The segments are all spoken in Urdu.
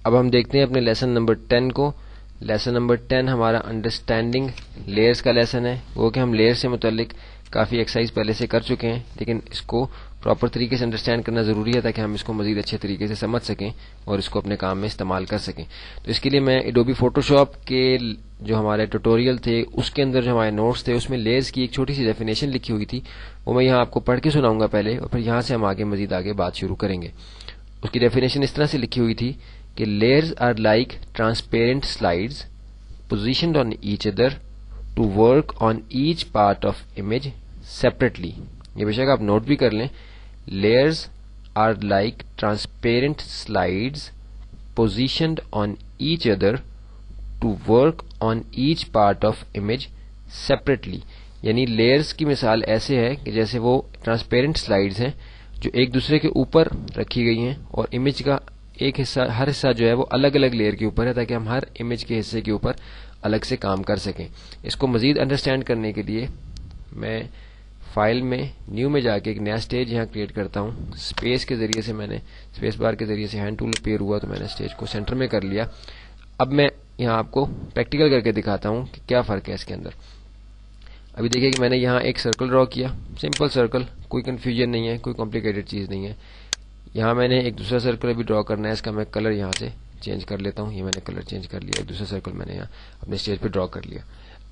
اب ہم دیکھتے ہیں اپنے لیسن نمبر 10 کو. لیسن نمبر 10 ہمارا انڈرسٹینڈنگ لیئرز کا لیسن ہے. وہ کہ ہم لیئر سے متعلق کافی ایکسرسائز پہلے سے کر چکے ہیں، لیکن اس کو پراپر طریقے سے انڈرسٹینڈ کرنا ضروری ہے تاکہ ہم اس کو مزید اچھے طریقے سے سمجھ سکیں اور اس کو اپنے کام میں استعمال کر سکیں. تو اس کے لیے میں ایڈوبی فوٹوشاپ کے جو ہمارے ٹیوٹوریل تھے اس کے اندر جو ہمارے نوٹس تھے اس میں لیئرز کی ایک چھوٹی سی ڈیفینیشن لکھی ہوئی تھی، وہ میں یہاں آپ کو پڑھ کے سناؤں گا پہلے، اور پھر یہاں سے ہم مزید آگے بات شروع کریں گے. اس کی ڈیفینیشن اس طرح سے لکھی ہوئی تھی کہ layers are like transparent slides positioned on each other to work on each part of image separately. یہ بے شک آپ نوٹ بھی کر لیں. Layers are like transparent slides positioned on each other to work on each part of image separately. یعنی لیئرز کی مثال ایسے ہے کہ جیسے وہ ٹرانسپیرنٹ سلائڈز ہیں جو ایک دوسرے کے اوپر رکھی گئی ہیں، اور امیج کا ایک حصہ، ہر حصہ جو ہے وہ الگ الگ لیئر کے اوپر ہے تاکہ ہم ہر امیج کے حصے کے اوپر الگ سے کام کر سکیں. اس کو مزید انڈرسٹینڈ کرنے کے لیے میں فائل میں نیو میں جا کے ایک نیا اسٹیج یہاں کریٹ کرتا ہوں. اسپیس کے ذریعے سے میں نے اسپیس بار کے ذریعے سے ہینڈ ٹول پیئر ہوا تو میں نے اسٹیج کو سینٹر میں کر لیا. اب میں یہاں آپ کو پریکٹیکل کر کے دکھاتا ہوں کہ کیا فرق ہے اس کے اندر. ابھی دیکھیے کہ میں نے یہاں ایک سرکل ڈرا کیا، سمپل سرکل، کوئی کنفیوژن نہیں ہے، کوئی کمپلیکیٹڈ چیز نہیں ہے. یہاں میں نے ایک دوسرا سرکل ابھی ڈرا کرنا ہے، اس کا میں کلر یہاں سے چینج کر لیتا ہوں. یہ میں نے کلر چینج کر لیا، ایک دوسرا سرکل میں نے یہاں اپنے اسٹیج پہ ڈرا کر لیا.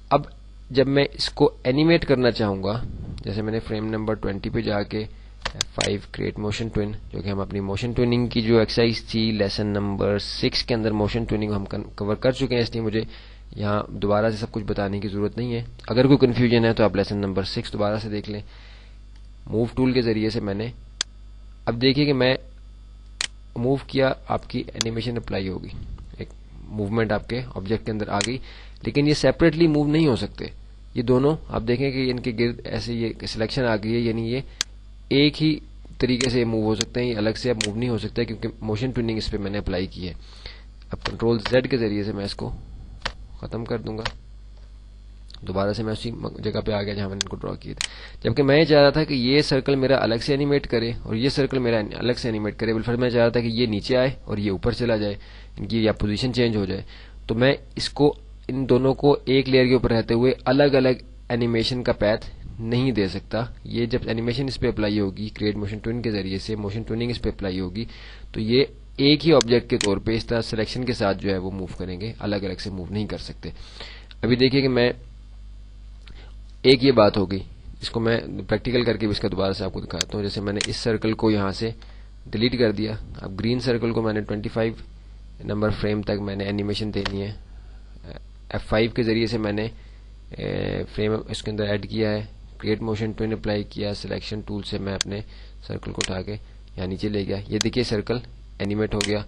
اب جب میں اس کو اینیمیٹ کرنا چاہوں گا، جیسے میں نے فریم نمبر 20 پہ جا کے F5 کریٹ موشن ٹوین، جو کہ ہم اپنی موشن ٹویننگ کی جو ایکسرسائز تھی لیسن نمبر 6 کے اندر موشن ٹویننگ ہم کور کر چکے ہیں، اس لیے مجھے یہاں دوبارہ سے سب کچھ بتانے کی ضرورت نہیں ہے. اگر کوئی کنفیوژن ہے تو آپ لیسن نمبر 6 دوبارہ سے دیکھ لیں. موو ٹول کے ذریعے سے میں نے اب دیکھیے کہ میں موو کیا، آپ کی اینیمیشن اپلائی ہوگی، ایک موومنٹ آپ کے آبجیکٹ کے اندر آ گئی، لیکن یہ سیپریٹلی موو نہیں ہو سکتے. یہ دونوں آپ دیکھیں کہ ان کے گرد ایسے یہ سلیکشن آ گئی ہے، یعنی یہ ایک ہی طریقے سے موو ہو سکتے ہیں، یہ الگ سے اب موو نہیں ہو سکتا کیونکہ موشن ٹوننگ اس پہ میں نے اپلائی کی ہے. اب کنٹرول Z کے ذریعے سے میں اس کو ختم کر دوں گا. دوبارہ سے میں اسی جگہ پہ آ گیا جہاں میں نے ان کو ڈرا کیے تھے. جبکہ میں یہ چاہ رہا تھا کہ یہ سرکل میرا الگ سے اینیمیٹ کرے اور یہ سرکل میرا الگ سے اینیمیٹ کرے، بالفرض میں چاہ رہا تھا کہ یہ نیچے آئے اور یہ اوپر چلا جائے، ان کی یا پوزیشن چینج ہو جائے. تو میں اس کو ان دونوں کو ایک لیئر کے اوپر رہتے ہوئے الگ الگ اینیمیشن کا پیتھ نہیں دے سکتا. یہ جب اینیمیشن اس پہ اپلائی ہوگی کریٹ موشن ٹون کے ذریعے سے، موشن ٹوننگ اس پہ اپلائی ہوگی، تو یہ ایک ہی آبجیکٹ کے طور پہ اس طرح سلیکشن کے ساتھ جو ہے وہ موو کریں گے، الگ الگ سے موو نہیں کر سکتے. ابھی دیکھیے کہ میں ایک یہ بات ہو گئی، اس کو میں پریکٹیکل کر کے بھی اس کا دوبارہ سے آپ کو دکھاتا ہوں. جیسے میں نے اس سرکل کو یہاں سے ڈیلیٹ کر دیا. اب گرین سرکل کو میں نے 25 نمبر فریم تک میں نے اینیمیشن دینی ہے. F5 کے ذریعے سے میں نے فریم اس کے اندر ایڈ کیا ہے، کریٹ موشن ٹون اپلائی کیا، سلیکشن ٹول سے میں اپنے سرکل کو اٹھا کے یہاں نیچے لے گیا. یہ دیکھیے سرکل اینیمیٹ ہو گیا.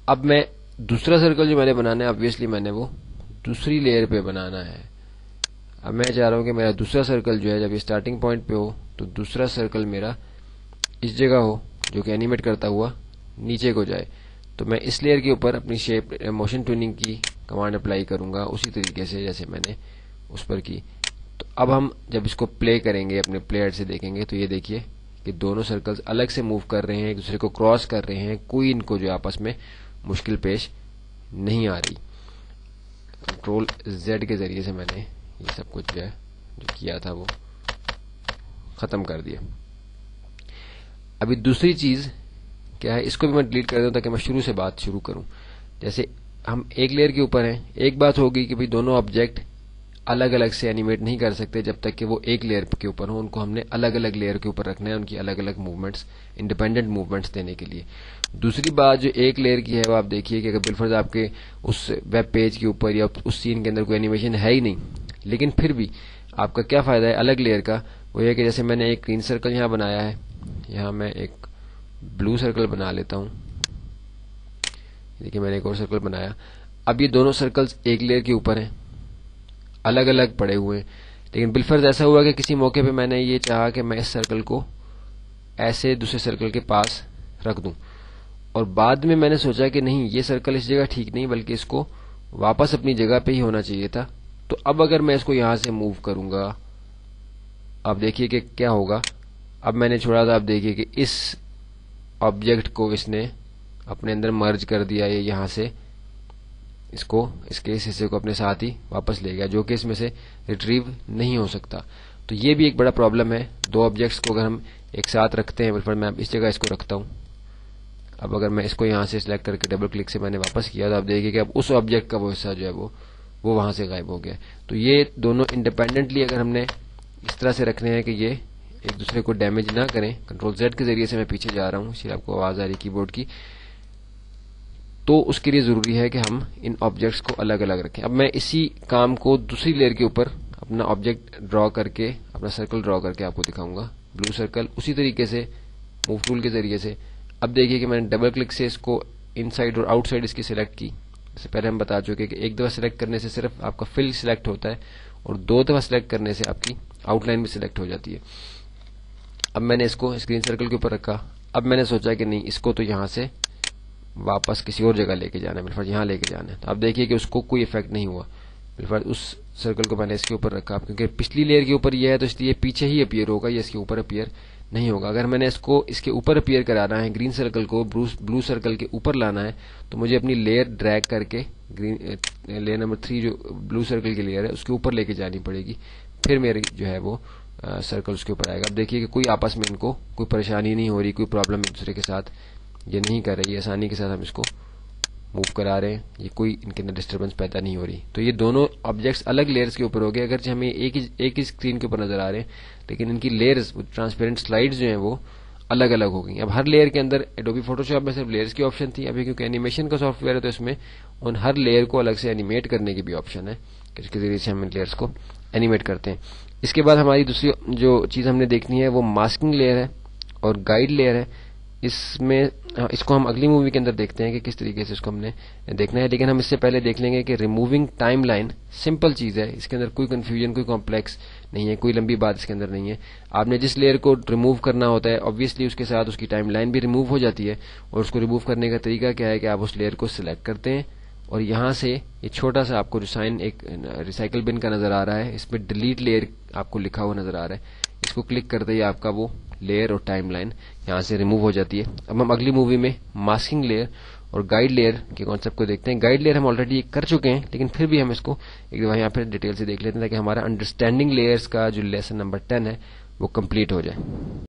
اب میں دوسرا سرکل جو میں نے بنانا ہے، obviously میں نے وہ دوسری لیئر پہ بنانا ہے. اب میں چاہ رہا ہوں کہ میرا دوسرا سرکل جو ہے جب یہ سٹارٹنگ پوائنٹ پہ ہو تو دوسرا سرکل میرا اس جگہ ہو جو کہ اینیمیٹ کرتا ہوا نیچے کو جائے. تو میں اس لیئر کے اوپر اپنی شیپ موشن ٹوننگ کی کمانڈ اپلائی کروں گا اسی طریقے سے جیسے میں نے اس پر کی. تو اب ہم جب اس کو پلے کریں گے، اپنے پلیئر سے دیکھیں گے، تو یہ دیکھیے کہ دونوں سرکلز الگ سے موو کر رہے ہیں، ایک دوسرے کو کراس کر رہے ہیں، کوئی ان کو جو آپس میں مشکل پیش نہیں آ رہی. کنٹرول Z کے ذریعے سے میں نے یہ سب کچھ جو ہے جو کیا تھا وہ ختم کر دیا. ابھی دوسری چیز کیا ہے، اس کو بھی میں ڈیلیٹ کر دوں تاکہ میں شروع سے بات شروع کروں. جیسے ہم ایک لیئر کے اوپر ہیں، ایک بات ہوگی کہ دونوں آبجیکٹ الگ الگ سے اینیمیٹ نہیں کر سکتے جب تک کہ وہ ایک لیئر کے اوپر ہوں. ان کو ہم نے الگ الگ لیئر کے اوپر رکھنا ہے، ان کی الگ الگ موومنٹس، انڈیپینڈنٹ موومنٹس دینے کے لیے. دوسری بات جو ایک لیئر کی ہے وہ آپ دیکھیے کہ اگر بالفرض آپ کے اس ویب پیج کے اوپر یا اس سین کے اندر کوئی اینیمیشن ہے ہی نہیں، لیکن پھر بھی آپ کا کیا فائدہ ہے الگ لیئر کا، وہ یہ کہ جیسے میں نے ایک گرین سرکل یہاں بنایا ہے، یہاں میں ایک بلو سرکل بنا لیتا ہوں. دیکھیے میں نے ایک اور سرکل بنایا. اب یہ دونوں سرکلز ایک لیئر کے اوپر ہیں، الگ الگ پڑے ہوئے ہیں، لیکن بالفرض ایسا ہوا کہ کسی موقع پہ میں نے یہ چاہا کہ میں اس سرکل کو ایسے دوسرے سرکل کے پاس رکھ دوں، اور بعد میں نے سوچا کہ نہیں، یہ سرکل اس جگہ ٹھیک نہیں، بلکہ اس کو واپس اپنی جگہ پہ ہی ہونا چاہیے تھا. تو اب اگر میں اس کو یہاں سے موو کروں گا، اب دیکھیے کہ کیا ہوگا. اب میں نے چھوڑا تھا، اب دیکھیے کہ اس آبجیکٹ کو اس نے اپنے اندر مرج کر دیا، یہ یہاں سے اس کے اس حصے کو اپنے ساتھ ہی واپس لے گیا، جو کہ اس میں سے ریٹریو نہیں ہو سکتا. تو یہ بھی ایک بڑا پرابلم ہے. دو آبجیکٹس کو اگر ہم ایک ساتھ رکھتے ہیں، میں اس جگہ اس کو رکھتا ہوں. اب اگر میں اس کو یہاں سے سلیکٹ کر کے ڈبل کلک سے میں نے واپس کیا تو آپ دیکھیں کہ اب اس آبجیکٹ کا وہ حصہ جو ہے وہ وہاں سے غائب ہو گیا. تو یہ دونوں انڈیپینڈنٹلی اگر ہم نے اس طرح سے رکھنے ہیں کہ یہ ایک دوسرے کو ڈیمیج نہ کریں. کنٹرول زیڈ کے ذریعے سے میں پیچھے جا رہا ہوں، اس لیے آپ کو آواز آ رہی کی بورڈ کی. تو اس کے لیے ضروری ہے کہ ہم ان آبجیکٹس کو الگ الگ رکھیں. اب میں اسی کام کو دوسری لیئر کے اوپر اپنا آبجیکٹ ڈرا کر کے، اپنا سرکل ڈرا کر کے آپ کو دکھاؤں گا. بلو سرکل اسی طریقے سے موو ٹول کے ذریعے سے. اب دیکھیے کہ میں نے ڈبل کلک سے اس کو ان سائڈ اور آؤٹ سائڈ اس کی سلیکٹ کی. اس سے پہلے ہم بتا چکے کہ ایک دفعہ سلیکٹ کرنے سے صرف آپ کا فل سلیکٹ ہوتا ہے اور دو دفعہ سلیکٹ کرنے سے آپ کی آؤٹ لائن بھی سلیکٹ ہو جاتی ہے. اب میں نے اس کو اسکرین سرکل کے اوپر رکھا. اب میں نے سوچا کہ نہیں، اس کو تو یہاں سے واپس کسی اور جگہ لے کے جانا ہے، بالفرض یہاں لے کے جانا ہے. تو اب دیکھیے کہ اس کو کوئی افیکٹ نہیں ہوا. بالفرض اس سرکل کو میں نے اس کے اوپر رکھا کیونکہ پچھلی لیئر کے اوپر یہ ہے تو اس لیے پیچھے ہی اپیئر ہوگا، یہ اس کے اوپر اپیئر نہیں ہوگا. اگر میں نے اس کو اس کے اوپر اپیئر کرانا ہے، گرین سرکل کو بلو سرکل کے اوپر لانا ہے، تو مجھے اپنی لیئر ڈریگ کر کے لیئر نمبر 3 جو بلو سرکل کی لیئر ہے اس کے اوپر لے کے جانی پڑے گی. پھر میری جو ہے وہ سرکل اس کے اوپر آئے گا. اب دیکھیے کہ کوئی آپس میں ان کو کوئی پریشانی نہیں ہو رہی، کوئی پرابلم ایک دوسرے کے ساتھ یہ نہیں کر رہی ہے. آسانی کے ساتھ ہم اس کو موو کرا رہے ہیں، یہ کوئی ان کے اندر ڈسٹربنس پیدا نہیں ہو رہی. تو یہ دونوں آبجیکٹس الگ لیئرز کے اوپر ہو گئے، اگرچہ ہمیں ایک ہی اسکرین کے اوپر نظر آ رہے ہیں، لیکن ان کی لیئرز ٹرانسپیرنٹ سلائڈز جو ہیں وہ الگ الگ ہو گئی. اب ہر لیئر کے اندر ایڈوبی فوٹو شاپ میں صرف لیئرز کی آپشن تھی. ابھی کیونکہ اینیمیشن کا سافٹ ویئر ہے تو اس میں ان ہر لیئر کو الگ سے اینیمیٹ کرنے کی بھی آپشن ہے، جس کے ذریعے سے ہم ان لیئرز کو اینیمیٹ کرتے ہیں. اس کے بعد ہماری دوسری جو چیز ہم نے دیکھنی ہے وہ ماسکنگ لیئر ہے اور گائیڈ لیئر ہے. اس کو ہم اگلی مووی کے اندر دیکھتے ہیں کہ کس طریقے سے اس کو ہم نے دیکھنا ہے. لیکن ہم اس سے پہلے دیکھ لیں گے کہ ریموونگ ٹائم لائن سمپل چیز ہے. اس کے اندر کوئی کنفیوژن، کوئی کمپلیکس نہیں ہے، کوئی لمبی بات اس کے اندر نہیں ہے. آپ نے جس لیئر کو ریموو کرنا ہوتا ہے obviously اس کے ساتھ اس کی ٹائم لائن بھی ریموو ہو جاتی ہے. اور اس کو ریموو کرنے کا طریقہ کیا ہے کہ آپ اس لیئر کو سلیکٹ کرتے ہیں اور یہاں سے یہ چھوٹا سا آپ کو جو سائن ایک ریسائکل بن کا نظر آ رہا ہے، اس پہ ڈیلیٹ لیئر آپ کو لکھا ہوا نظر آ رہا ہے. اس کو کلک کرتے ہی آپ کا وہ لیئر اور ٹائم لائن یہاں سے ریموو ہو جاتی ہے. اب ہم اگلی مووی میں ماسکنگ لیئر اور گائیڈ لیئر کے کانسیپٹ کو دیکھتے ہیں. گائیڈ لیئر ہم آلریڈی کر چکے ہیں، لیکن پھر بھی ہم اس کو ایک دفعہ یہاں پہ ڈیٹیل سے دیکھ لیتے ہیں تاکہ ہمارا انڈرسٹینڈنگ لیئرز کا جو لیسن نمبر 10 ہے وہ کمپلیٹ ہو جائے.